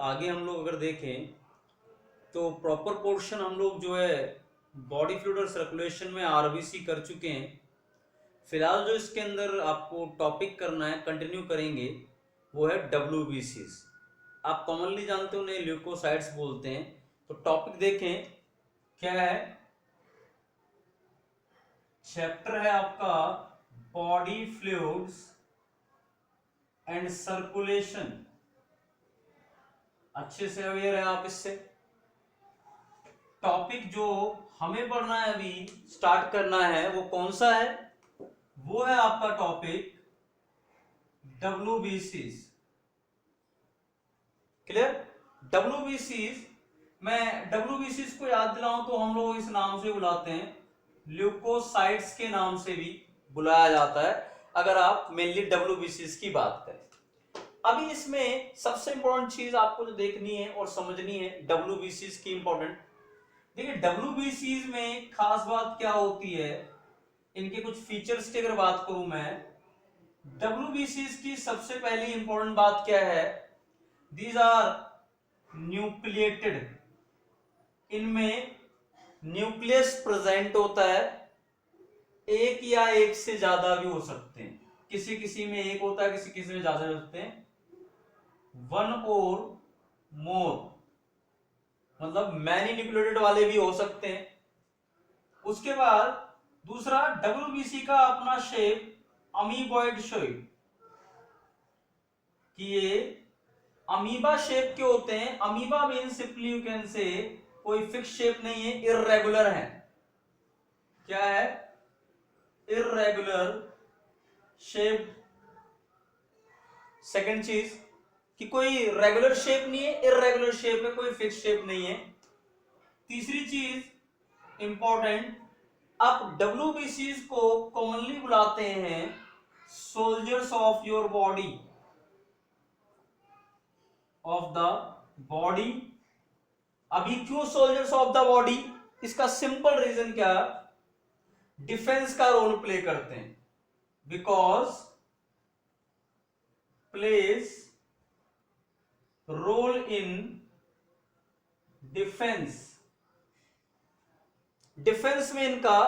आगे हम लोग अगर देखें तो प्रॉपर पोर्शन हम लोग जो है बॉडी फ्लूइड और सर्कुलेशन में आरबीसी कर चुके हैं। फिलहाल जो इसके अंदर आपको टॉपिक करना है, कंटिन्यू करेंगे, वो है WBCs। आप कॉमनली जानते हो उन्हें ल्यूकोसाइट्स बोलते हैं। तो टॉपिक देखें क्या है। चैप्टर है आपका बॉडी फ्लूइड्स एंड सर्कुलेशन। अच्छे से अवेयर है आप इससे। टॉपिक जो हमें पढ़ना है, अभी स्टार्ट करना है, वो कौन सा है? वो है आपका टॉपिक WBCs। क्लियर? WBCs, मैं WBCs को याद दिलाऊं तो हम लोग इस नाम से बुलाते हैं, ल्यूकोसाइट्स के नाम से भी बुलाया जाता है अगर आप मेनली WBCs की बात करें। अभी इसमें सबसे इंपॉर्टेंट चीज आपको जो देखनी है और समझनी है WBCs की इंपॉर्टेंट। देखिए WBCs में खास बात क्या होती है, इनके कुछ फीचर्स की अगर बात करूं मैं, WBCs की सबसे पहली इंपॉर्टेंट बात क्या है? These are nucleated. इनमें न्यूक्लियस प्रेजेंट होता है, एक या एक से ज्यादा भी हो सकते हैं। किसी किसी में एक होता है, किसी किसी में ज्यादा हो सकते हैं। वन और मोर, मतलब मैनी न्यूक्लिएटेड वाले भी हो सकते हैं। उसके बाद दूसरा, WBC का अपना शेप अमीबॉइड शेप, कि ये अमीबा शेप के होते हैं। Amoeba mean simply you can say कोई फिक्स शेप नहीं है, इररेगुलर है। क्या है? Irregular shape. सेकंड चीज कि कोई रेगुलर शेप नहीं है, इररेगुलर शेप है, कोई फिक्स शेप नहीं है। तीसरी चीज इंपॉर्टेंट, आप WBCs को कॉमनली बुलाते हैं soldiers of your body, of the body. अभी क्यों सोल्जर्स ऑफ द बॉडी? इसका सिंपल रीजन क्या, डिफेंस का रोल प्ले करते हैं। Because plays role in defence. Defence में इनका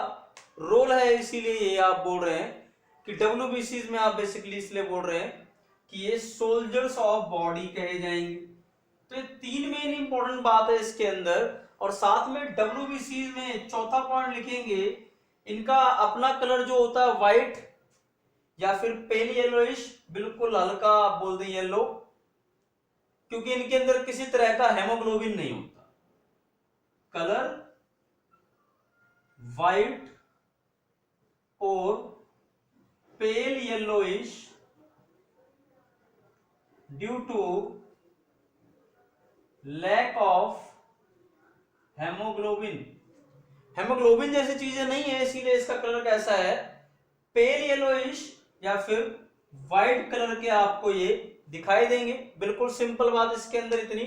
रोल है, इसीलिए ये आप बोल रहे हैं कि WBCs में आप बेसिकली इसलिए बोल रहे हैं कि ये सोल्जर्स ऑफ बॉडी कहे जाएंगे। तो ये तीन मेन इंपॉर्टेंट बात है इसके अंदर। और साथ में WBCs में चौथा पॉइंट लिखेंगे, इनका अपना कलर जो होता है व्हाइट या फिर पेल येलोइश, बिल्कुल हल्का आप बोल दें येलो, क्योंकि इनके अंदर किसी तरह का हेमोग्लोबिन नहीं होता। कलर व्हाइट और pale yellowish due to lack of haemoglobin. Haemoglobin जैसी चीजें नहीं है, इसीलिए इसका कलर कैसा है, पेल येलोइश या फिर व्हाइट कलर के आपको ये दिखाई देंगे। बिल्कुल सिंपल बात इसके अंदर इतनी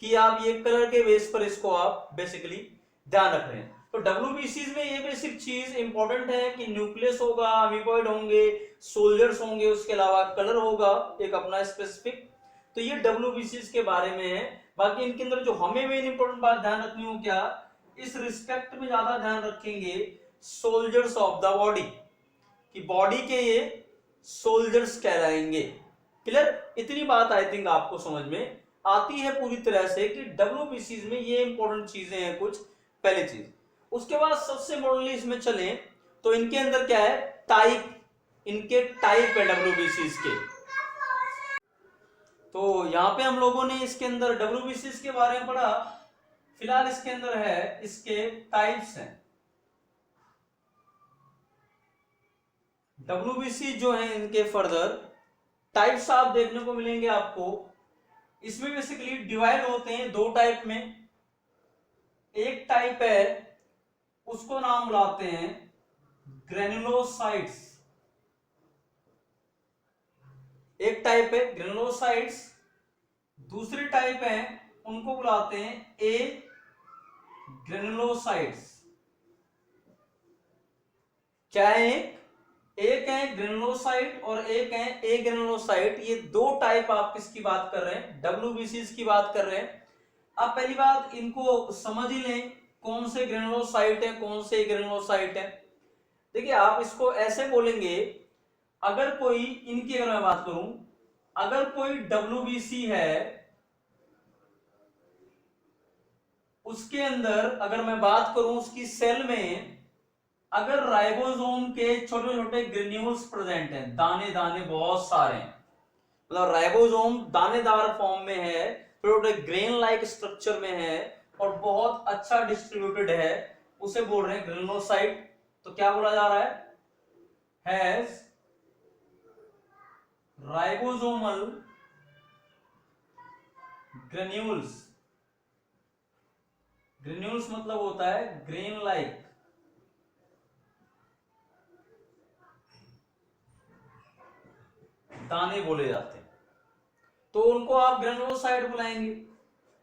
कि आप ये कलर के बेस पर इसको आप बेसिकली ध्यान रख रहे हैं। तो WBCs में ये बेसिक चीज इंपॉर्टेंट है कि न्यूक्लियस होगा, अमीबॉइड होंगे, सोल्जर्स होंगे, उसके अलावा कलर होगा एक अपना स्पेसिफिक। तो ये WBCs के बारे में है। बाकी इनके अंदर जो हमें मेन इंपॉर्टेंट बात ध्यान रखनी हो, क्या इस रिस्पेक्ट में ज्यादा ध्यान रखेंगे, सोल्जर्स ऑफ द बॉडी, कि बॉडी के ये सोल्जर्स कहलाएंगे। क्लियर? इतनी बात आई थिंक आपको समझ में आती है पूरी तरह से कि WBCs में ये इंपॉर्टेंट चीजें हैं कुछ। पहली चीज, उसके बाद सबसे इंपॉर्टेंटली इसमें चलें तो इनके अंदर क्या है, टाइप। इनके टाइप है WBCs के। तो यहां पे हम लोगों ने इसके अंदर WBCs के बारे में पढ़ा। फिलहाल इसके अंदर है, इसके टाइप्स हैं। WBC जो है, इनके फर्दर टाइप्स आप देखने को मिलेंगे आपको। इसमें बेसिकली डिवाइड होते हैं दो टाइप में। एक टाइप है, उसको नाम बुलाते हैं ग्रेनुलोसाइट्स। एक टाइप है ग्रेनुलोसाइट्स, दूसरी टाइप है उनको बुलाते हैं ए ग्रेनुलोसाइट्स। क्या है? एक है ग्रेनुलोसाइट और एक है ए ग्रेनुलोसाइट। ये दो टाइप आप किसकी बात कर रहे हैं, डब्ल्यूबीसीज की बात कर रहे हैं। अब पहली बात इनको समझ ही लें, कौन से ग्रेनुलोसाइट है कौन से ए ग्रेनुलोसाइट है। देखिए आप इसको ऐसे बोलेंगे, अगर कोई इनकी अगर मैं बात करूं, अगर कोई डब्ल्यूबीसी है उसके अंदर अगर मैं बात करूं उसकी सेल में अगर राइबोसोम के छोटे छोटे ग्रेन्यूल्स प्रेजेंट हैं, दाने दाने बहुत सारे हैं, मतलब राइबोसोम दानेदार फॉर्म में है, छोटे ग्रेन लाइक स्ट्रक्चर में है और बहुत अच्छा डिस्ट्रीब्यूटेड है, उसे बोल रहे हैं ग्रेनुलोसाइट। तो क्या बोला जा रहा है, हैज राइबोसोमल ग्रेन्यूल्स। ग्रेन्यूल्स मतलब होता है ग्रेन लाइक, दाने बोले जाते हैं, तो उनको आप ग्रेनुलोसाइट बुलाएंगे।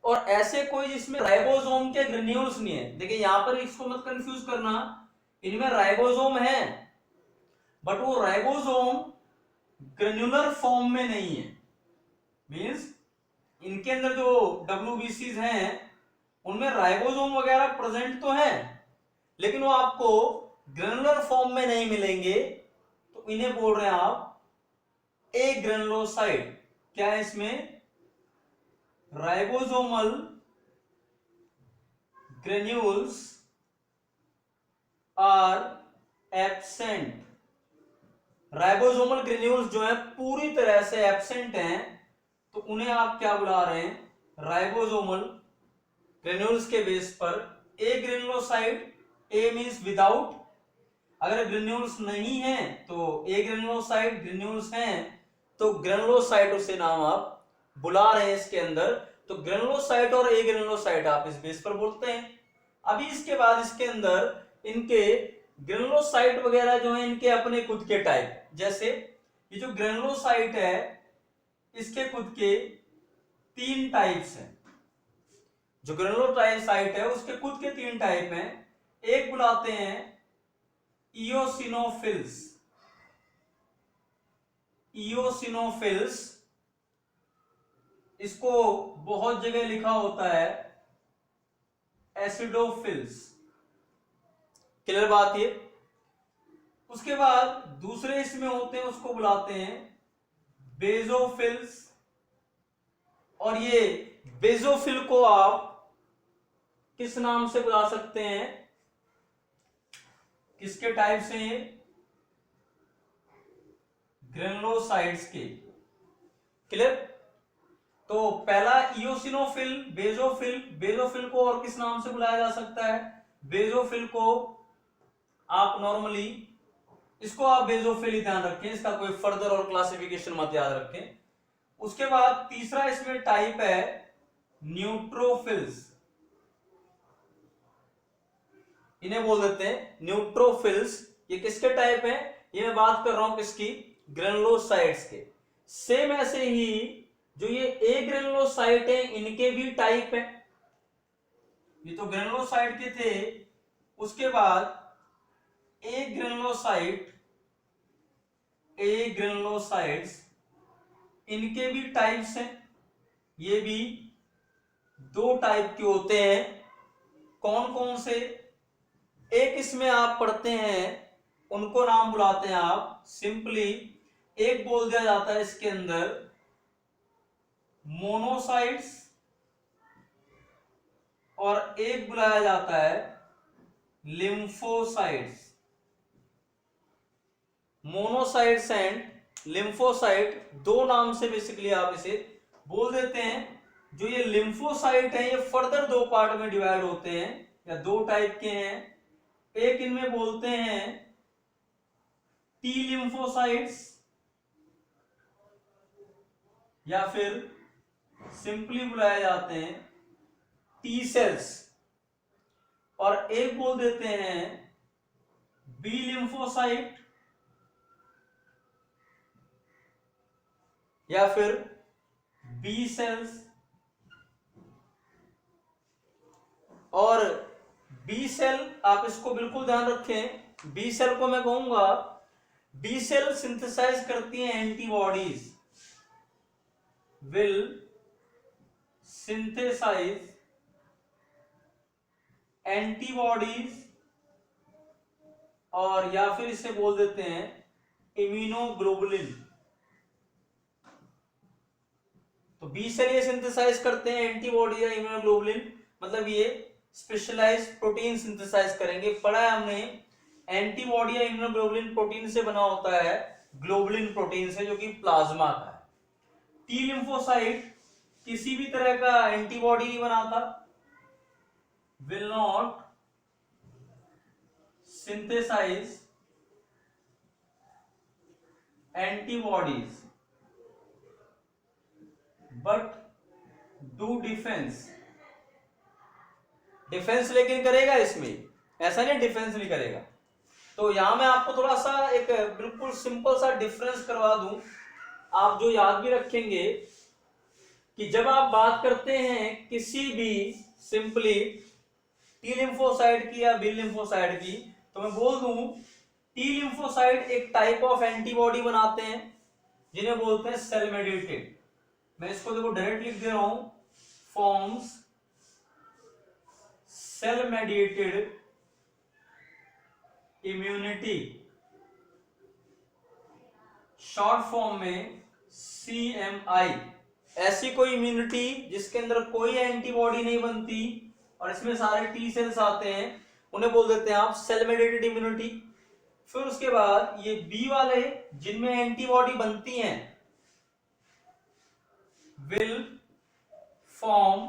और ऐसे कोई जिसमें राइबोसोम के ग्रेन्यूल्स नहीं है, देखिए यहां पर इसको मत कंफ्यूज करना, इनमें राइबोसोम है बट वो राइबोसोम ग्रेन्युलर फॉर्म में नहीं है। मींस इनके अंदर जो डब्ल्यूबीसीज हैं उनमें राइबोसोम वगैरह प्रेजेंट तो है लेकिन वो आपको ग्रेनुलर फॉर्म में नहीं मिलेंगे, तो इन्हें बोल रहे हैं आप ए ग्रेनुलोसाइट। क्या है इसमें, ribosomal granules are absent. Ribosomal granules जो है पूरी तरह से एब्सेंट हैं, तो उन्हें आप क्या बुला रहे हैं, राइबोसोमल ग्रेन्यूल्स के बेस पर ए ग्रेनुलोसाइट। ए मींस विदाउट, अगर ग्रेन्यूल्स नहीं है तो ए ग्रेनुलोसाइट, ग्रेन्यूल्स हैं तो ग्रेनुलोसाइट उसे नाम आप बुला रहे हैं इसके अंदर। तो ग्रेनुलोसाइट और ए ग्रेनुलोसाइट आप इस बेस पर बोलते हैं। अभी इसके बाद इसके अंदर इनके ग्रेनुलोसाइट वगैरह जो है इनके अपने खुद के टाइप, जैसे ये जो ग्रेनुलोसाइट है इसके खुद के 3 टाइप्स हैं। जो ग्रेनुलोसाइट है उसके खुद के 3 टाइप हैं। एक बुलाते हैं इओसिनोफिल्स। इओसिनोफिल्स, इसको बहुत जगह लिखा होता है एसिडोफिल्स। क्लियर बात ये। उसके बाद दूसरे इसमें होते हैं उसको बुलाते हैं बेजोफिल्स। और ये बेजोफिल को आप किस नाम से बुला सकते हैं, किसके टाइप से ये, ग्रेनुलोसाइट्स के। क्लियर। तो पहला इओसिनोफिल, बेजोफिल। बेजोफिल को और किस नाम से बुलाया जा सकता है, बेजोफिल को आप नॉर्मली इसको आप बेजोफिल ही ध्यान रखें, इसका कोई फर्दर और क्लासिफिकेशन मत याद रखें। उसके बाद तीसरा इसमें टाइप है न्यूट्रोफिल्स। इन्हें बोल देते हैं न्यूट्रोफिल्स। ये किसके टाइप है, ये मैं बात कर रहा हूं किसकी, ग्रेनुलोसाइट्स के। सेम ऐसे ही जो ये ए ग्रेनुलोसाइट है इनके भी टाइप है। ये तो ग्रेनुलोसाइट के थे, उसके बाद ए ग्रेनुलोसाइट, ए ग्रेनुलोसाइट्स इनके भी टाइप्स हैं। ये भी 2 टाइप के होते हैं। कौन कौन से, एक इसमें आप पढ़ते हैं उनको नाम बुलाते हैं आप सिंपली, एक बोल दिया जाता है इसके अंदर मोनोसाइट्स और एक बुलाया जाता है लिम्फोसाइट्स। मोनोसाइट्स एंड लिम्फोसाइट 2 नाम से बेसिकली आप इसे बोल देते हैं। जो ये लिम्फोसाइट है ये फर्दर 2 पार्ट में डिवाइड होते हैं या 2 टाइप के हैं। एक इनमें बोलते हैं टी लिम्फोसाइट्स या फिर सिंपली बुलाए जाते हैं टी सेल्स, और एक बोल देते हैं बी लिम्फोसाइट या फिर बी सेल्स। और बी सेल आप इसको बिल्कुल ध्यान रखें, बी सेल को मैं कहूंगा बी सेल सिंथेसाइज करती है एंटीबॉडीज, विल सिंथेसाइज एंटीबॉडीज, और या फिर इसे बोल देते हैं इम्यूनोग्लोबुलिन। तो बी सेल ये सिंथेसाइज करते हैं एंटीबॉडी या इम्यूनोग्लोबुलिन, मतलब ये स्पेशलाइज्ड प्रोटीन सिंथेसाइज करेंगे। पढ़ा है हमने एंटीबॉडी या इम्यूनोग्लोबुलिन प्रोटीन से बना होता है, ग्लोबुलिन प्रोटीन से, जो कि प्लाज्मा का है। टी लिम्फोसाइट किसी भी तरह का एंटीबॉडी नहीं बनाता, will not synthesise antibodies but do defence. Defence लेकिन करेगा इसमें, ऐसा नहीं डिफेंस नहीं करेगा। तो यहां मैं आपको थोड़ा सा एक बिल्कुल सिंपल सा डिफरेंस करवा दूं, आप जो याद भी रखेंगे कि जब आप बात करते हैं किसी भी सिंपली टी लिम्फोसाइट की या बी लिम्फोसाइट की, तो मैं बोल दूं टी लिम्फोसाइट एक टाइप ऑफ एंटीबॉडी बनाते हैं जिन्हें बोलते हैं सेल मेडिएटेड। मैं इसको देखो डायरेक्ट लिख दे रहा हूं, forms cell mediated immunity, short form में CMI। ऐसी कोई इम्यूनिटी जिसके अंदर कोई एंटीबॉडी नहीं बनती और इसमें सारे टी सेल्स आते हैं, उन्हें बोल देते हैं आप सेल मेडिएटेड इम्यूनिटी। फिर उसके बाद ये बी वाले जिनमें एंटीबॉडी बनती हैं, विल फॉर्म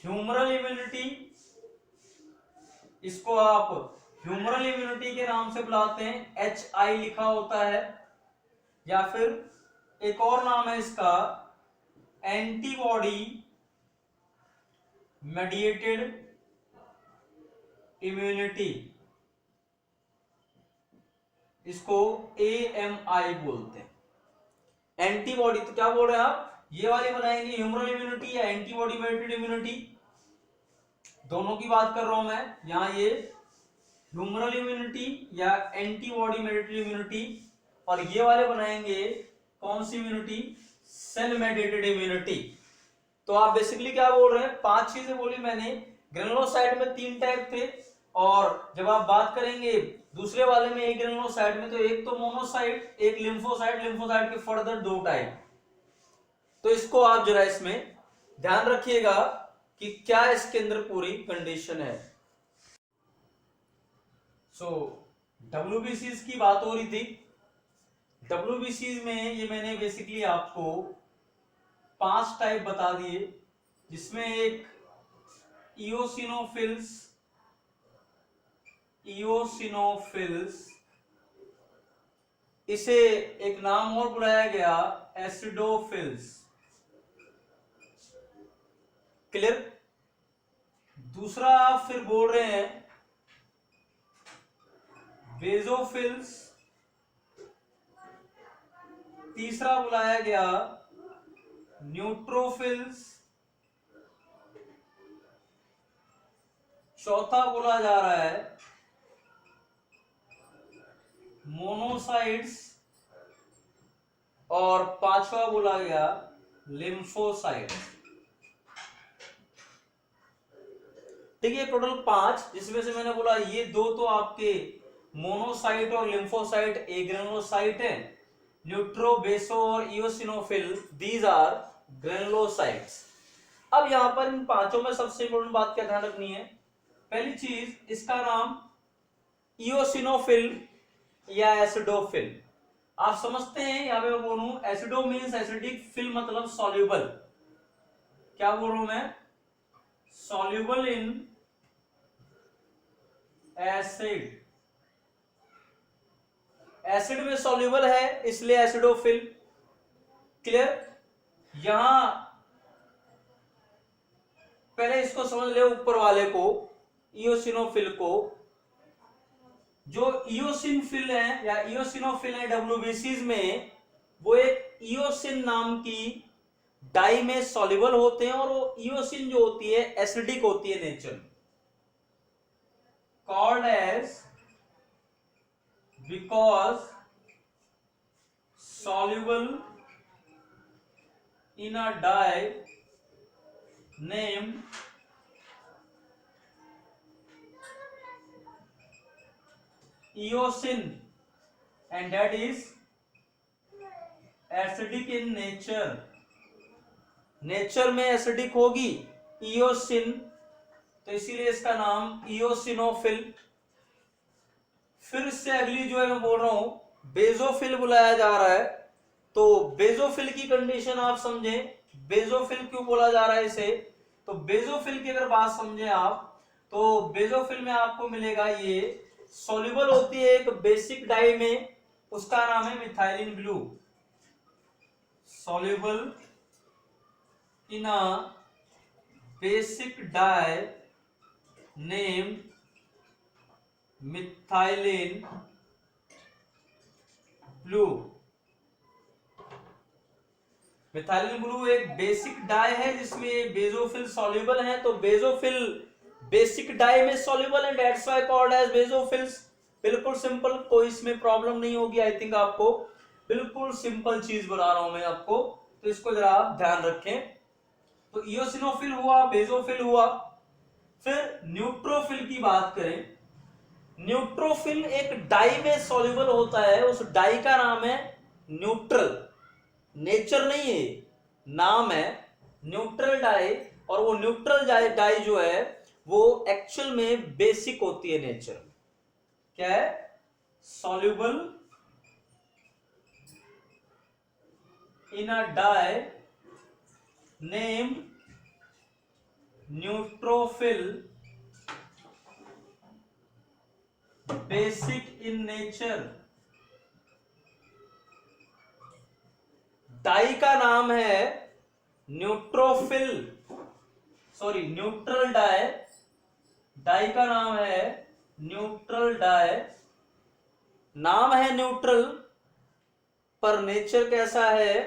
ह्यूमरल इम्यूनिटी, इसको आप ह्यूमरल इम्यूनिटी के नाम से बुलाते हैं, HI लिखा होता है, या फिर एक और नाम है इसका एंटीबॉडी मेडिएटेड इम्यूनिटी, इसको AMI बोलते हैं। एंटीबॉडी तो क्या बोल रहे हैं आप, ये वाली बनाएंगे ह्यूमरल इम्यूनिटी या एंटीबॉडी मेडिएटेड इम्यूनिटी, दोनों की बात कर रहा हूं मैं। यहां ये ह्यूमरल इम्यूनिटी या एंटीबॉडी मेडिएटेड इम्यूनिटी, और ये वाले बनाएंगे कौन सी इम्यूनिटी, सेल मेडिएटेड इम्यूनिटी। तो आप बेसिकली क्या बोल रहे हैं, 5 चीजें बोली मैंने। ग्रेनुलोसाइट में 3 टाइप थे, और जब आप बात करेंगे दूसरे वाले में एक ग्रेनुलोसाइट में, तो एक तो मोनोसाइट, एक लिम्फोसाइट, लिम्फोसाइट के फर्दर 2 टाइप। तो इसको आप जरा इसमें ध्यान रखिएगा कि क्या इसके अंदर पूरी कंडीशन है। सो WBCs की बात हो रही थी। WBCs में ये मैंने बेसिकली आपको 5 टाइप बता दिए, जिसमें एक इओसिनोफिल्स, इसे एक नाम और बुलाया गया एसिडोफिल्स। क्लियर। दूसरा आप फिर बोल रहे हैं बेजोफिल्स, तीसरा बुलाया गया न्यूट्रोफिल्स, चौथा बोला जा रहा है मोनोसाइट्स, और 5वां बोला गया लिम्फोसाइट्स। ठीक है, टोटल 5, जिसमें से मैंने बोला ये 2 तो आपके मोनोसाइट और लिम्फोसाइट ए ग्रेनुलोसाइट है, न्यूट्रो, बेसो और इओसिनोफिल दीज आर ग्रेनुलोसाइट्स। अब यहां पर इन 5 में सबसे इंपॉर्टेंट बात क्या ध्यान रखनी है, पहली चीज इसका नाम इओसिनोफिल या एसिडोफिल। आप समझते हैं, यहां पे मैं बोलूं एसिडो मींस एसिडिक, फिल मतलब सॉल्युबल। क्या बोल रहा हूं मैं, सॉल्युबल इन एसिड, एसिड में सॉल्युबल है इसलिए एसिडोफिल। क्लियर। यहां पहले इसको समझ ले, ऊपर वाले को इओसिनोफिल को। जो इओसिनफिल है या इओसिनोफिल है WBCs में, वो एक इओसिन नाम की डाई में सॉल्युबल होते हैं, और वो इओसिन जो होती है एसिडिक होती है nature, called as because soluble in a dye named eosin and that is acidic in nature. Nature में एसिडिक होगी इयोसिन, तो इसीलिए इसका नाम इयोसिनोफिल। फिर से अगली जो है मैं बोल रहा हूं बेजोफिल बुलाया जा रहा है। तो बेजोफिल की कंडीशन आप समझें, बेजोफिल क्यों बोला जा रहा है इसे। तो बेजोफिल की अगर बात समझें आप, तो बेजोफिल में आपको मिलेगा ये सॉल्युबल होती है एक बेसिक डाई में, उसका नाम है methylene blue. Soluble in a basic dye name methylene blue. Methylene blue एक बेसिक डाई है जिसमें बेजोफिल सॉल्युबल है। तो बेजोफिल बेसिक डाई में soluble and that's why called as basophils. बिल्कुल सिंपल, कोई इसमें प्रॉब्लम नहीं होगी। आई थिंक आपको बिल्कुल सिंपल चीज बता रहा हूं मैं आपको, तो इसको जरा आप ध्यान रखें। तो इयोसिनोफिल हुआ, बेजोफिल हुआ। फिर न्यूट्रोफिल की बात करें। न्यूट्रोफिल एक डाई में सॉल्युबल होता है, उस डाई का नाम है न्यूट्रल। नेचर नहीं है, नाम है न्यूट्रल डाई। और वो न्यूट्रल डाई जो है वो एक्चुअल में बेसिक होती है नेचर में। क्या है? Soluble in a dye name neutrophil basic in nature. Dye का नाम है neutrophil, sorry neutral dye. Dye का नाम है न्यूट्रल डाई। नाम है न्यूट्रल पर नेचर कैसा है?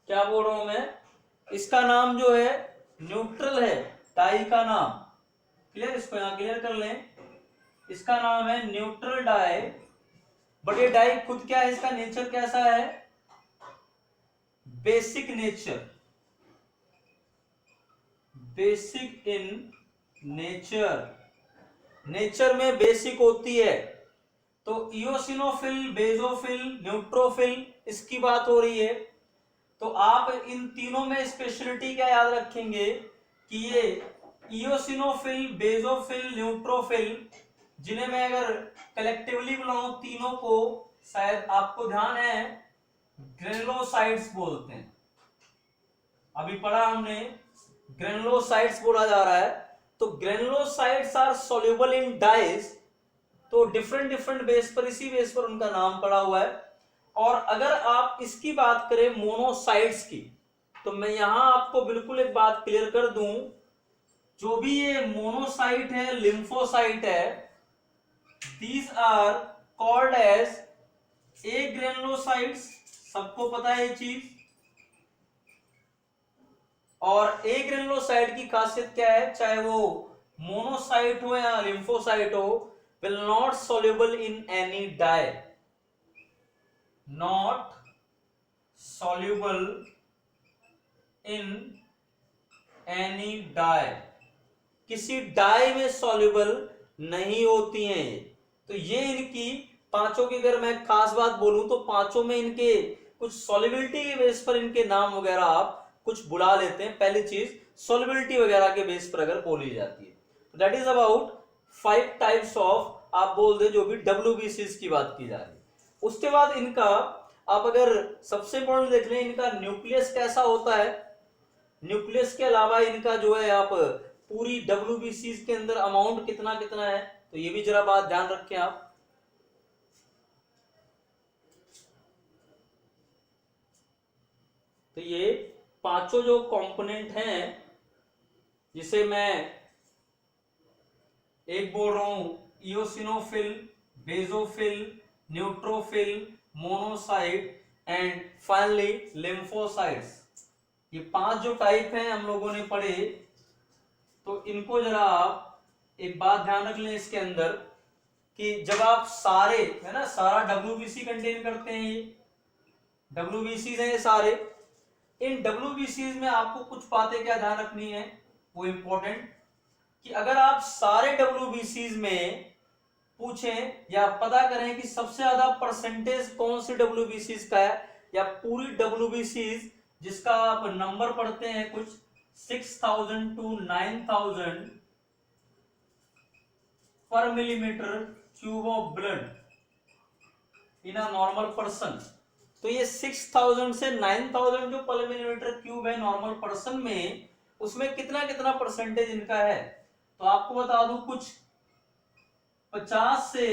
क्या बोल रहा हूं मैं, इसका नाम जो है न्यूट्रल है, डाई का नाम। क्लियर? इसको यहां क्लियर कर लें। इसका नाम है न्यूट्रल डाई, बट ये डाई खुद क्या है, इसका नेचर कैसा है? Basic nature, basic in nature, nature में बेसिक होती है। तो इयोसिनोफिल, बेजोफिल, न्यूट्रोफिल, इसकी बात हो रही है। तो आप इन तीनों में स्पेशलिटी क्या याद रखेंगे कि ये इयोसिनोफिल, बेजोफिल, न्यूट्रोफिल, जिन्हें मैं अगर कलेक्टिवली बुलाऊं तीनों को, शायद आपको ध्यान है, ग्रेनुलोसाइट्स बोलते हैं। अभी पढ़ा हमने, ग्रेनुलोसाइट्स बोला जा रहा है। तो granulocytes are soluble in dyes. तो डिफरेंट डिफरेंट बेस पर, इसी बेस पर उनका नाम पड़ा हुआ है। और अगर आप इसकी बात करें मोनोसाइट्स की, तो मैं यहां आपको बिल्कुल एक बात क्लियर कर दूं, जो भी ये मोनोसाइट है, लिम्फोसाइट है, these are called as agranulocytes. सबको पता है ये चीज। और ए ग्रेनुलोसाइट की खासियत क्या है, चाहे वो मोनोसाइट हो या लिम्फोसाइट हो, will not soluble in any dye, not soluble in any dye, किसी डाई में सॉल्युबल नहीं होती हैं। तो ये इनकी पांचों की अगर मैं खास बात बोलूं तो पांचों में इनके कुछ सॉल्युबिलिटी के बेस पर इनके नाम वगैरह आप कुछ बुला लेते हैं। पहली चीज सॉल्युबिलिटी वगैरह के बेस पर अगर बोली जाती है, तो that is about 5 types of, आप बोल दे जो भी WBCs की बात की जा रही है। उसके बाद इनका आप अगर सबसे इंपॉर्टेंट देख लें, इनका न्यूक्लियस कैसा होता है। न्यूक्लियस के अलावा इनका जो है आप पूरी WBCs के अंदर अमाउंट कितना कितना है, तो ये भी जरा बात ध्यान रखें आप। तो ये पांचों जो कंपोनेंट हैं, जिसे मैं एक बोल रहा हूं eosinophil, basophil, neutrophil, monocyte and finally lymphocytes, ये पांच जो टाइप हैं हम लोगों ने पढ़े। तो इनको जरा आप एक बात ध्यान रख लें इसके अंदर कि जब आप सारे, है ना, सारा WBC कंटेन करते हैं, ये WBCs हैं ये सारे। इन WBCs में आपको कुछ बातें क्या ध्यान रखनी है, वो इंपॉर्टेंट, कि अगर आप सारे WBCs में पूछें या पता करें कि सबसे ज्यादा परसेंटेज कौन सी WBCs का है, या पूरी WBCs जिसका आप नंबर पढ़ते हैं कुछ 6000 to 9000 पर millimetre cube of blood in a normal person, तो ये 6000 से 9000 जो पर मिलीमीटर क्यूब है नॉर्मल पर्सन में, उसमें कितना कितना परसेंटेज इनका है। तो आपको बता दूं कुछ 50 से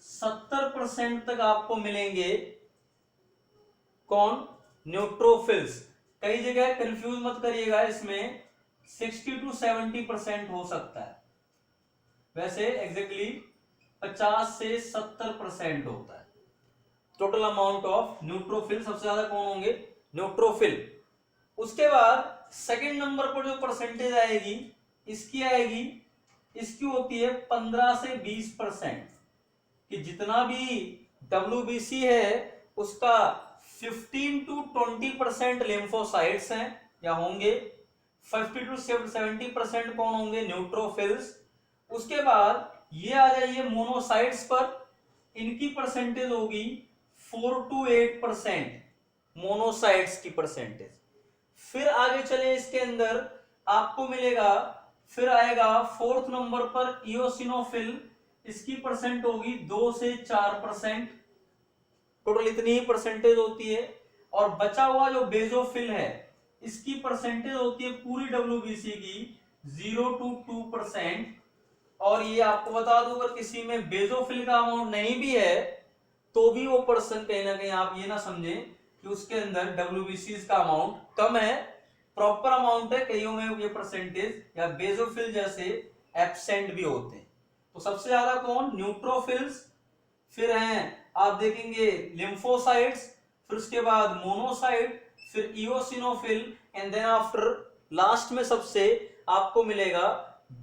70% तक आपको मिलेंगे कौन, न्यूट्रोफिल्स। कई जगह कंफ्यूज मत करिएगा, इसमें 60 to 70% हो सकता है, वैसे एग्जैक्टली 50 से 70% होता है टोटल अमाउंट ऑफ न्यूट्रोफिल। सबसे ज्यादा कौन होंगे, न्यूट्रोफिल। उसके बाद सेकंड नंबर पर जो परसेंटेज आएगी इसकी आएगी, इसकी होती है 15 से 20%, कि जितना भी WBC है उसका 15 to 20% लिम्फोसाइट्स हैं या होंगे, 50 to 70% कौन होंगे, न्यूट्रोफिल्स। उसके बाद ये आ जाइए मोनोसाइट्स पर, इनकी परसेंटेज होगी 4 to 8%, मोनोसाइट्स की परसेंटेज। फिर आगे चले, इसके अंदर आपको मिलेगा, फिर आएगा फोर्थ नंबर पर इओसिनोफिल, इसकी परसेंट होगी 2 से 4%, टोटल इतनी ही परसेंटेज होती है। और बचा हुआ जो बेजोफिल है इसकी परसेंटेज होती है पूरी WBC की 0 to 2%। और ये आपको बता दूं, अगर किसी में बेजोफिल का अमाउंट नहीं भी है तो भी वो पर्सन कहीं ना कहीं आप ये ना समझें कि उसके अंदर WBCs का अमाउंट कम है, प्रॉपर अमाउंट है, कईयों में ये परसेंटेज या बेजोफिल जैसे एब्सेंट भी होते हैं। तो सबसे ज्यादा कौन, न्यूट्रोफिल्स, फिर हैं आप देखेंगे लिम्फोसाइट्स, फिर उसके बाद मोनोसाइट, फिर eosinophil, and then after last में सबसे आपको मिलेगा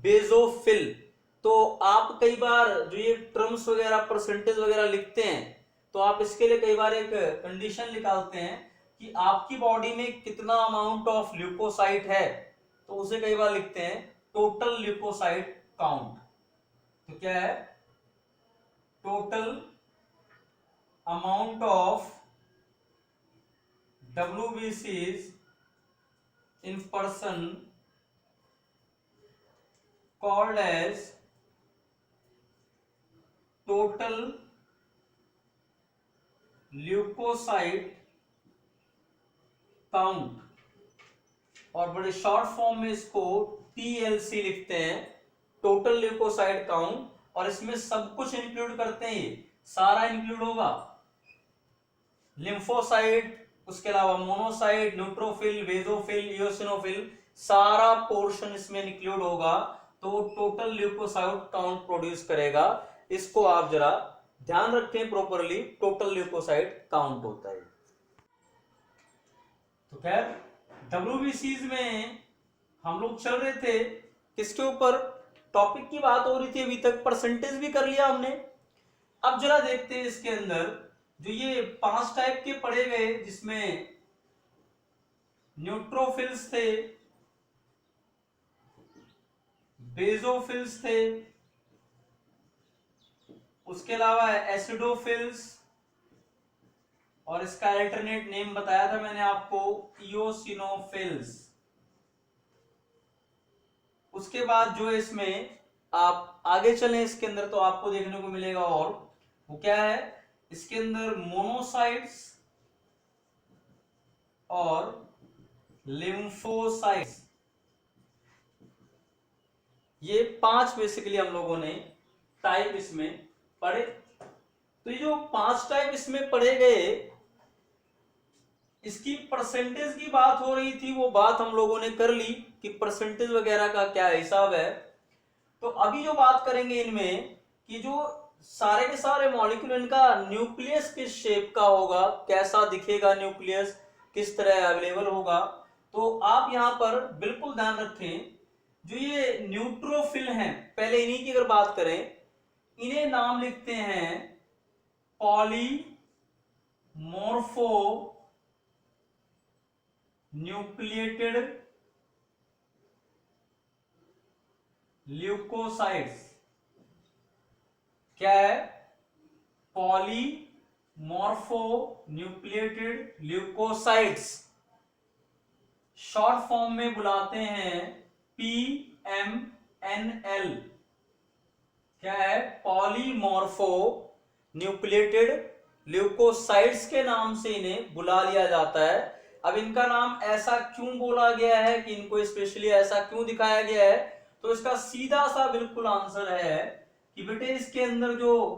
बेजोफिल। तो आप कई बार जो ये टर्म्स वगैरह परसेंटेज वगैरह लिखते हैं तो आप इसके लिए कई बार एक कंडीशन निकालते हैं कि आपकी बॉडी में कितना अमाउंट ऑफ ल्यूकोसाइट है, तो उसे कई बार लिखते हैं टोटल ल्यूकोसाइट काउंट। तो क्या है, total amount of WBCs in person called as total leukocyte count, और बड़े शॉर्ट फॉर्म में इसको TLC लिखते हैं, टोटल ल्यूकोसाइट काउंट। और इसमें सब कुछ इंक्लूड करते हैं, ये सारा इंक्लूड होगा, लिम्फोसाइट, उसके अलावा मोनोसाइट, न्यूट्रोफिल, बेजोफिल, इओसिनोफिल, सारा पोर्शन इसमें इंक्लूड होगा, तो टोटल ल्यूकोसाइट काउंट प्रोड्यूस करेगा। इसको आप जरा ध्यान रखें प्रॉपरली, टोटल ल्यूकोसाइट काउंट होता है। तो खैर WBCs में हम लोग चल रहे थे किसके ऊपर, टॉपिक की बात हो रही थी, अभी तक परसेंटेज भी कर लिया हमने। अब जरा देखते हैं इसके अंदर जो ये 5 टाइप के पढ़े गए, जिसमें न्यूट्रोफिल्स थे, बेजोफिल्स थे, उसके अलावा एसिडोफिल्स, और इसका अल्टरनेट नेम बताया था मैंने आपको, इओसिनोफिल्स। उसके बाद जो इसमें आप आगे चलें इसके अंदर तो आपको देखने को मिलेगा, और वो क्या है, इसके अंदर मोनोसाइट्स और लिम्फोसाइट्स, ये 5 बेसिकली हम लोगों ने टाइप इसमें पढ़े। तो ये जो 5 टाइप इसमें पढ़े गए, इसकी परसेंटेज की बात हो रही थी, वो बात हम लोगों ने कर ली कि परसेंटेज वगैरह का क्या हिसाब है। तो अभी जो बात करेंगे इनमें कि जो सारे के सारे मॉलिक्यूल, इनका न्यूक्लियस किस शेप का होगा, कैसा दिखेगा न्यूक्लियस, किस तरह अवेलेबल होगा। तो आप यहां पर बिल्कुल ध्यान रखें, जो ये न्यूट्रोफिल हैं, पहले इन्हीं की अगर बात करें, इन्हें नाम लिखते हैं पॉलीमॉर्फो न्यूक्लिएटेड ल्यूकोसाइट्स। क्या है? Polymorpho nucleated leucocytes, short form में बुलाते हैं PMNL। क्या है? पॉलीमॉर्फो न्यूक्लिएटेड ल्यूकोसाइट्स के नाम से इन्हें बुला लिया जाता है। अब इनका नाम ऐसा क्यों बोला गया है, कि इनको स्पेशली ऐसा क्यों दिखाया गया है, तो इसका सीधा सा बिल्कुल आंसर है कि बेटे इसके अंदर जो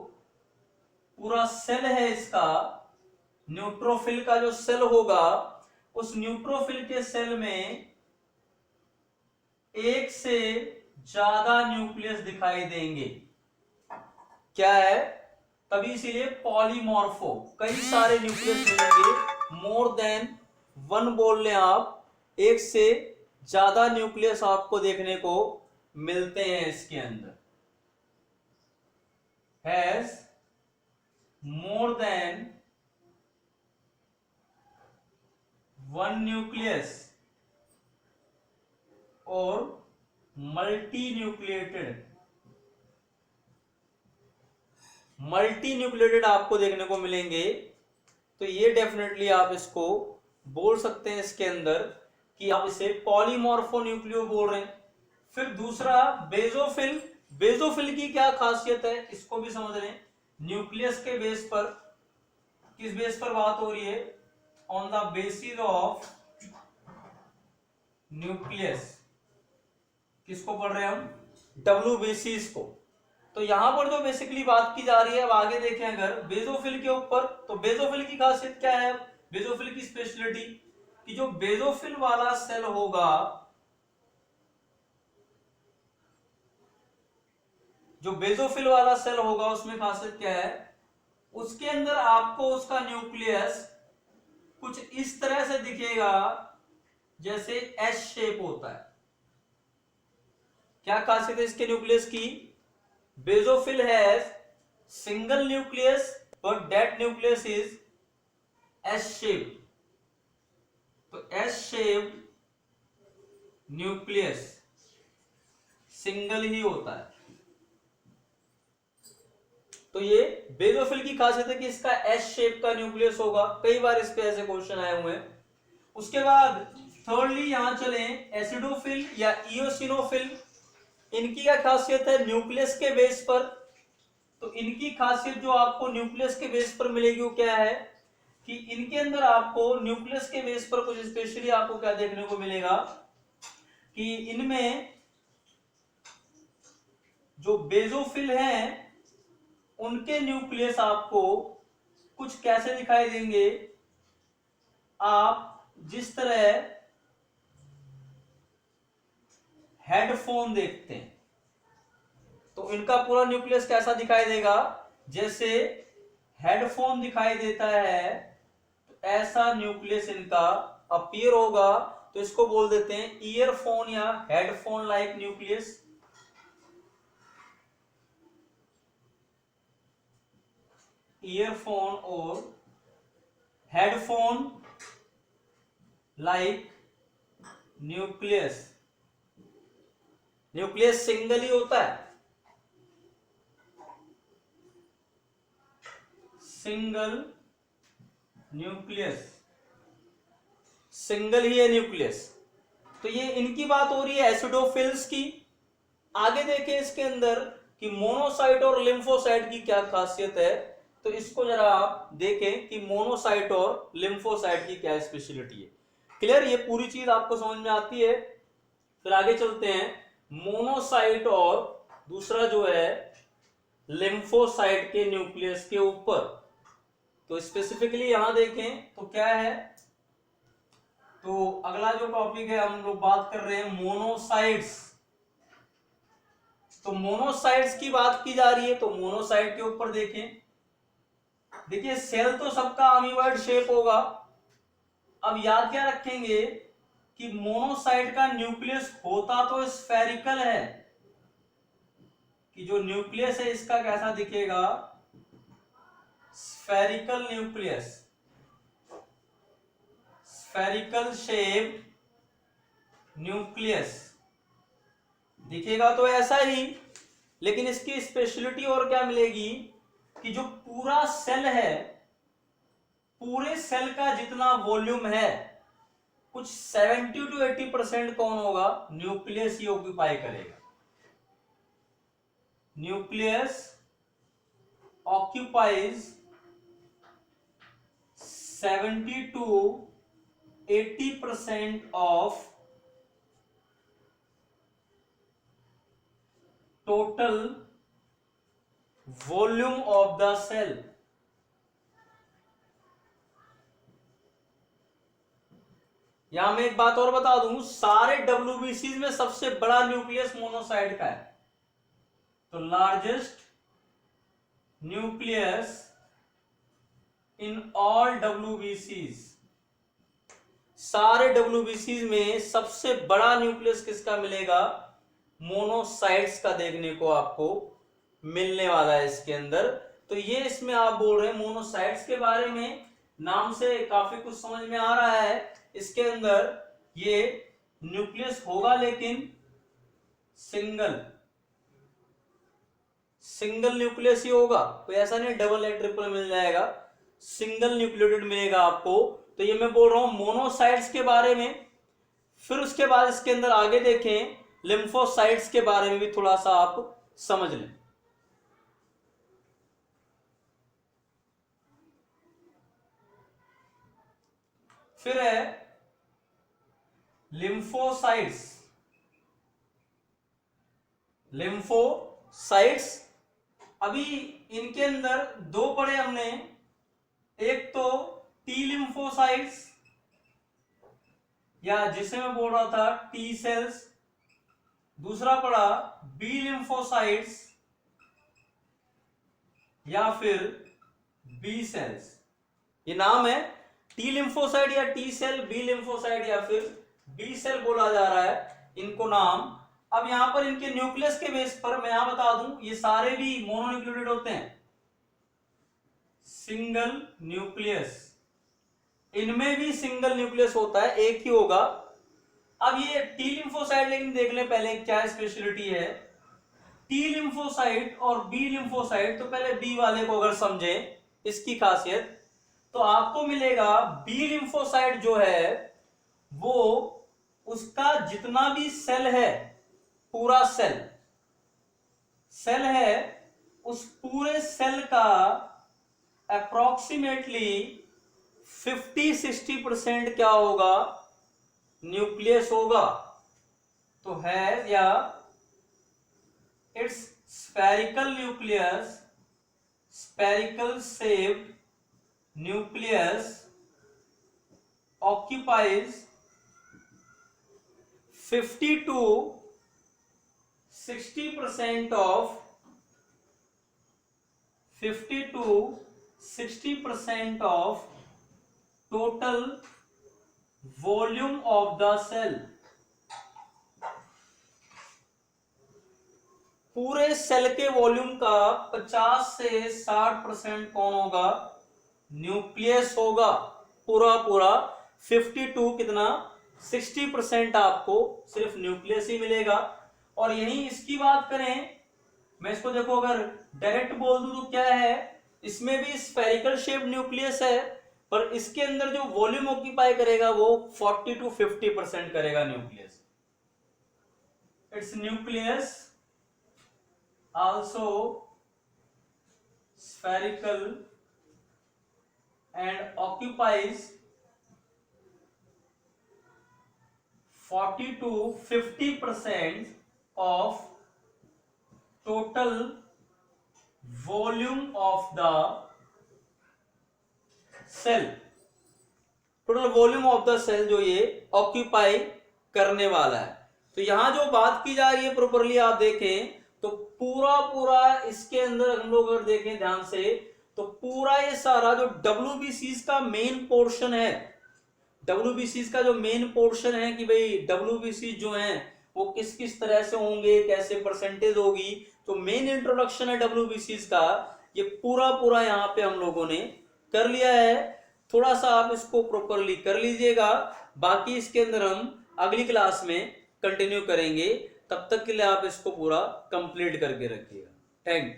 पूरा सेल है, इसका न्यूट्रोफिल का जो सेल होगा, उस न्यूट्रोफिल के सेल में एक से ज्यादा न्यूक्लियस दिखाई देंगे। क्या है? तभी इसीलिए पॉलीमॉर्फो, कई सारे न्यूक्लियस मिलेंगे, मोर देन वन बोल लें आप, एक से ज्यादा न्यूक्लियस आपको देखने को मिलते हैं इसके अंदर। Has more than one nucleus और मल्टी न्यूक्लिएटेड आपको देखने को मिलेंगे। तो ये डेफिनेटली आप इसको बोल सकते हैं इसके अंदर कि आप इसे पॉलीमॉर्फो न्यूक्लियो बोल रहे हैं। फिर दूसरा बेजोफिल, बेजोफिल की क्या खासियत है इसको भी समझ लें। न्यूक्लियस के बेस पर, किस बेस पर बात हो रही है? On the basis of nucleus. किसको पढ़ रहे हैं हम? WBCs को। तो यहां पर जो बेसिकली बात की जा रही है, अब आगे देखें अगर बेजोफिल के ऊपर, तो बेजोफिल की खासियत क्या है? बेजोफिल की स्पेशलिटी कि जो बेजोफिल वाला सेल होगा, जो बेजोफिल वाला सेल होगा उसमें खासियत क्या है? उसके अंदर आपको उसका न्यूक्लियस कुछ इस तरह से दिखेगा जैसे एस शेप होता है। क्या खासियत है इसके न्यूक्लियस की? Basophil has single nucleus but that nucleus is S shape. तो एस शेप न्यूक्लियस सिंगल ही होता है। तो ये बेजोफिल की खासियत है कि इसका एस शेप का न्यूक्लियस होगा। कई बार इस पे ऐसे क्वेश्चन आए हुए हैं। उसके बाद थर्डली यहां चले एसिडोफिल या इओसिनोफिल। इनकी क्या खासियत है न्यूक्लियस के बेस पर? तो इनकी खासियत जो आपको न्यूक्लियस के बेस पर मिलेगी वो क्या है कि इनके अंदर आपको न्यूक्लियस के बेस पर कुछ स्पेशली आपको क्या देखने को मिलेगा कि इनमें जो बेजोफिल हैं उनके न्यूक्लियस आपको कुछ कैसे दिखाई देंगे? आप जिस तरह हेडफोन देखते हैं तो इनका पूरा न्यूक्लियस कैसा दिखाई देगा? जैसे हेडफोन दिखाई देता है, तो ऐसा न्यूक्लियस इनका अपीयर होगा। तो इसको बोल देते हैं ईयरफोन या हेडफोन लाइक न्यूक्लियस। ईयरफोन और headphone like nucleus. Nucleus single ही होता है, सिंगल न्यूक्लियस, सिंगल ही है न्यूक्लियस। तो ये इनकी बात हो रही है एसिडोफिल्स की। आगे देखें इसके अंदर कि मोनोसाइट और लिम्फोसाइट की क्या खासियत है। तो इसको जरा आप देखें कि मोनोसाइट और लिम्फोसाइट की क्या स्पेशलिटी है। क्लियर? ये पूरी चीज आपको समझ में आती है। फिर आगे चलते हैं मोनोसाइट और दूसरा जो है लिम्फोसाइट के न्यूक्लियस के ऊपर। तो स्पेसिफिकली यहां देखें तो क्या है, तो अगला जो टॉपिक है हम लोग बात कर रहे हैं मोनोसाइट्स। तो मोनोसाइट्स की बात की जा रही है, तो मोनोसाइट के ऊपर देखें। देखिए सेल तो सबका अमीबॉइड शेप होगा। अब याद क्या रखेंगे कि मोनोसाइट का न्यूक्लियस होता तो स्फेरिकल है। कि जो न्यूक्लियस है इसका कैसा दिखेगा, spherical nucleus, spherical shape nucleus दिखेगा तो ऐसा ही। लेकिन इसकी स्पेशलिटी और क्या मिलेगी कि जो पूरा सेल है, पूरे सेल का जितना वॉल्यूम है कुछ 70 to 80% कौन होगा, न्यूक्लियस ही ऑक्यूपाई करेगा। Nucleus occupies 70 to 80% of total volume of the cell। यहां मैं एक बात और बता दूं, सारे WBCs में सबसे बड़ा न्यूक्लियस मोनोसाइट का है। तो largest nucleus in all WBCs, सारे WBCs में सबसे बड़ा न्यूक्लियस किसका मिलेगा, मोनोसाइट्स का देखने को आपको मिलने वाला है इसके अंदर। तो ये इसमें आप बोल रहे हैं मोनोसाइट्स के बारे में, नाम से काफी कुछ समझ में आ रहा है। इसके अंदर ये न्यूक्लियस होगा लेकिन सिंगल न्यूक्लियस ही होगा, कोई ऐसा नहीं डबल या ट्रिपल मिल जाएगा, सिंगल न्यूक्लियोटाइड मिलेगा आपको। तो ये मैं बोल रहा हूं मोनोसाइट्स के बारे में। फिर उसके बाद इसके अंदर आगे देखें, लिम्फोसाइट्स के बारे में भी थोड़ा सा आप समझ लें। फिर है लिम्फोसाइट्स। लिम्फोसाइट्स अभी इनके अंदर दो पढ़े हमने, एक तो टी लिम्फोसाइट्स या जिसे मैं बोल रहा था टी सेल्स, दूसरा पढ़ा बी लिम्फोसाइट्स या फिर बी सेल्स। ये नाम है टी लिम्फोसाइट या टी सेल, बी लिम्फोसाइट या फिर बी सेल बोला जा रहा है इनको नाम। अब यहां पर इनके न्यूक्लियस के बेस पर मैं यहां बता दूं, ये सारे भी मोनोन्यूक्लियोटाइड होते हैं, सिंगल न्यूक्लियस। इनमें भी सिंगल न्यूक्लियस होता है, एक ही होगा। अब ये टी लिम्फोसाइट लेकिन देख लें पहले क्या स्पेशलिटी है। टी लिम्फोसाइट और बी लिम्फोसाइट, तो पहले बी वाले को अगर समझें इसकी खासियत, तो आपको मिलेगा बी लिम्फोसाइट जो है वो उसका जितना भी सेल है, पूरा सेल है, उस पूरे सेल का अप्रोक्सीमेटली 50-60% क्या होगा, न्यूक्लियस होगा। तो है या it's spherical nucleus, spherical shaped nucleus occupies 50 to 60% of 50 to 60% of total volume of the cell। पूरे सेल के वॉल्यूम का 50 से 60% कौन होगा, न्यूक्लियस होगा। पूरा 52 कितना 60% आपको सिर्फ न्यूक्लियस ही मिलेगा। और यही इसकी बात करें, मैं इसको देखो अगर डायरेक्ट बोल दूं तो क्या है, इसमें भी स्फेरिकल शेप न्यूक्लियस है, पर इसके अंदर जो वॉल्यूम ऑक्यूपाई करेगा वो 40 to 50% करेगा nucleus. It's nucleus also spherical and occupies 40 to 50% of total volume of the cell। Total volume of the cell जो ये ऑक्यूपाई करने वाला है। तो यहां जो बात की जा रही है प्रॉपरली आप देखें तो पूरा इसके अंदर हम लोग अगर देखें ध्यान से तो पूरा ये सारा जो WBCs का मेन पोर्शन है, WBCs का जो मेन पोर्शन है कि भाई WBCs जो हैं वो किस किस तरह से होंगे, कैसे परसेंटेज होगी, तो मेन इंट्रोडक्शन है WBCs का ये पूरा यहाँ पे हम लोगों ने कर लिया है। थोड़ा सा आप इसको प्रॉपरली कर लीजिएगा, बाकी इसके अंदर हम अगली क्लास में कंटिन्यू करेंगे। तब तक के लिए आप इसको पूरा कंप्लीट करके रखिएगा। Thank you.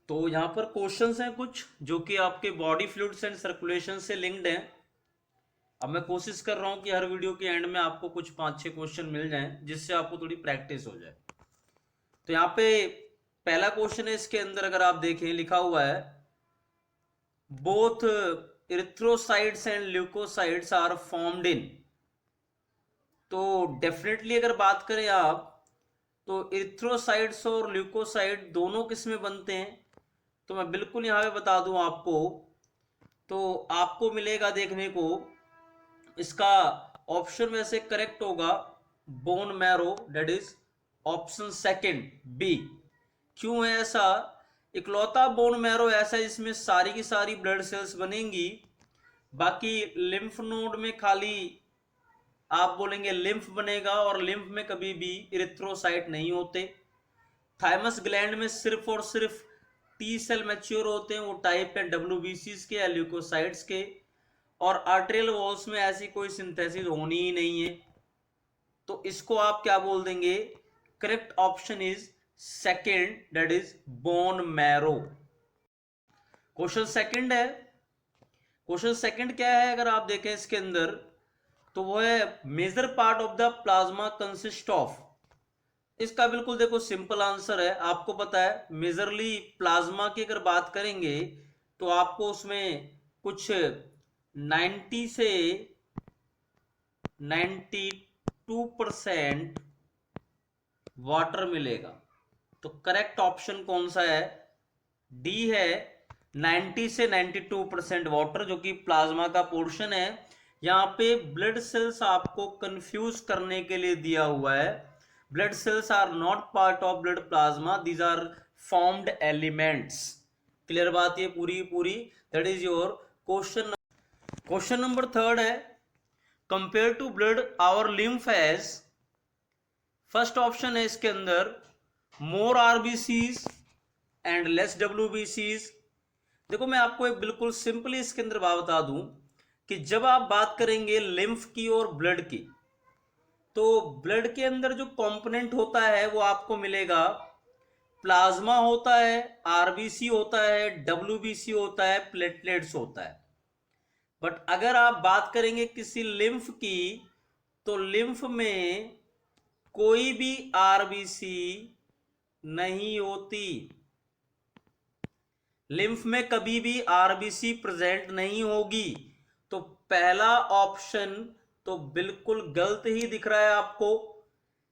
तो यहाँ पर क्वेश्चंस हैं कुछ जो कि आपके बॉडी फ्लूइड्स एंड सर्कुलेशन से लिंक्ड हैं। अब मैं कोशिश कर रहा हूं कि हर वीडियो के एंड में आपको कुछ 5-6 क्वेश्चन मिल जाएं जिससे आपको थोड़ी प्रैक्टिस हो जाए। तो यहाँ पे पहला क्वेश्चन है, इसके अंदर अगर आप देखें लिखा हुआ है both erythrocytes and leucocytes are formed in. तो डेफिनेटली अगर बात करें आप तो इरिथ्रोसाइट्स और ल्यूकोसाइट दोनों किस में बनते हैं, तो मैं बिल्कुल यहाँ पे बता दूं आपको। तो आपको मिलेगा देखने को इसका ऑप्शन में से करेक्ट होगा bone marrow, that is option second B. क्यों है ऐसा? इकलौता बोन मैरो ऐसा जिसमें सारी की सारी ब्लड सेल्स बनेंगी, बाकी लिम्फ नोड में खाली आप बोलेंगे लिम्फ बनेगा और लिम्फ में कभी भी इरिथ्रोसाइट नहीं होते। थाइमस ग्लैंड में सिर्फ और सिर्फ टी सेल मैच्योर होते हैं, वो टाइप है WBCs के या ल्यूकोसाइट्स के। और आर्टेरियल वॉल्स में ऐसी कोई सिंथेसिस होनी ही नहीं है। तो इसको आप क्या बोल देंगे? Correct option is second, that is bone marrow. Question second है। क्वेश्चन सेकंड क्या है अगर आप देखें इसके अंदर, तो वो है major part of the plasma consist of. इसका बिल्कुल देखो सिंपल आंसर है, आपको पता है मेजरली प्लाज्मा की अगर बात करेंगे तो आपको उसमें कुछ 90 से 92% वाटर मिलेगा। तो करेक्ट ऑप्शन कौन सा है? डी है, 90 से 92% वाटर, जो कि प्लाज्मा का पोर्शन है। यहाँ पे ब्लड सेल्स आपको कंफ्यूज करने के लिए दिया हुआ है। Blood cells are not part of blood plasma, these are formed elements. Clear बात ये पूरी? That is your question. Question number third है, compare to blood our lymph has. First option है इसके अंदर more RBCs and less WBCs। देखो मैं आपको एक बिल्कुल सिंपली इसके अंदर बात बता दूं कि जब आप बात करेंगे लिम्फ की और ब्लड की, तो ब्लड के अंदर जो कंपोनेंट होता है वो आपको मिलेगा, प्लाज्मा होता है, RBC होता है, WBC होता है, प्लेटलेट्स होता है। बट अगर आप बात करेंगे किसी लिम्फ की, तो लिम्फ में कोई भी RBC नहीं होती। लिम्फ में कभी भी RBC प्रेजेंट नहीं होगी। तो पहला ऑप्शन तो बिल्कुल गलत ही दिख रहा है आपको।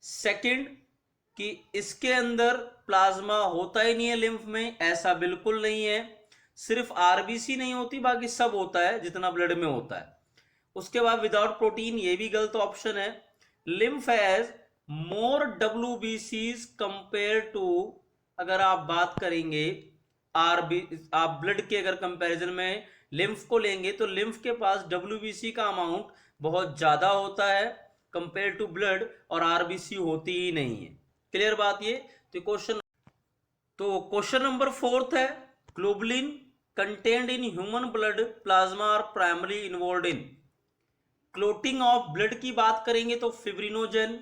सेकंड कि इसके अंदर प्लाज्मा होता ही नहीं है लिम्फ में, ऐसा बिल्कुल नहीं है। सिर्फ RBC नहीं होती, बाकी सब होता है जितना ब्लड में होता है। उसके बाद विदाउट प्रोटीन, ये भी गलत ऑप्शन है। Lymph has more WBCs compare to, अगर आप बात करेंगे आप ब्लड के अगर कंपैरिजन में लिम्फ को लेंगे तो लिम्फ के पास WBC का अमाउंट बहुत ज्यादा होता है कंपेयर टू ब्लड, और RBC होती ही नहीं है। क्लियर बात ये? तो क्वेश्चन नंबर फोर्थ है, globulin contained in human blood plasma are primary involve in. Clotting of blood की बात करेंगे तो फिब्रिनोजन।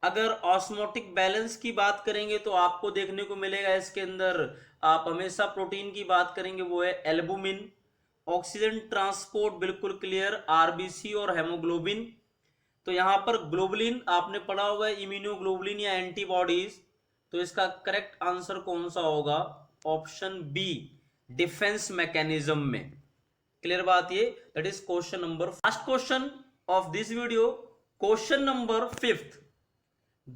अगर ऑस्मोटिक बैलेंस की बात करेंगे तो आपको देखने को मिलेगा इसके अंदर, आप हमेशा प्रोटीन की बात करेंगे वो है एल्बुमिन। ऑक्सीजन ट्रांसपोर्ट बिल्कुल क्लियर, RBC और हेमोग्लोबिन। तो यहां पर ग्लोबुलिन आपने पढ़ा हुआ है, इम्यूनोग्लोबुलिन या एंटीबॉडीज। तो इसका करेक्ट आंसर कौन सा होगा? ऑप्शन बी, डिफेंस मैकेनिज्म में। क्लियर बात ये? That is question number first question of this video. Question number fifth,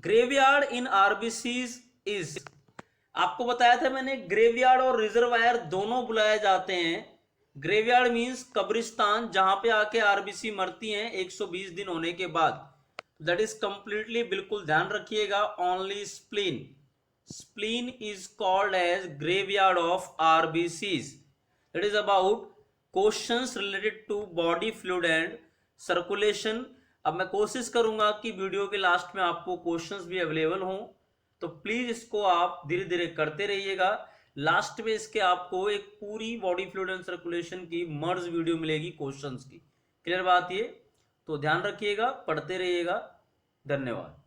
graveyard in RBCs is. आपको बताया था मैंने, ग्रेवयार्ड और रिजर्वायर दोनों बुलाए जाते हैं। ग्रेवयार्ड मींस कब्रिस्तान, जहां पे आके RBC मरती हैं 120 दिन होने के बाद। दैट इज कंप्लीटली, बिल्कुल ध्यान रखिएगा, only spleen. Spleen is called as graveyard of RBCs। That is about questions related to body fluid and circulation. अब मैं कोशिश करूंगा कि वीडियो के लास्ट में आपको क्वेश्चंस भी अवेलेबल हों, तो प्लीज इसको आप धीरे धीरे करते रहिएगा। लास्ट में इसके आपको एक पूरी बॉडी फ्लूइड एंड सर्कुलेशन की मर्ज वीडियो मिलेगी क्वेश्चंस की। क्लियर बात ये? तो ध्यान रखिएगा, पढ़ते रहिएगा। धन्यवाद।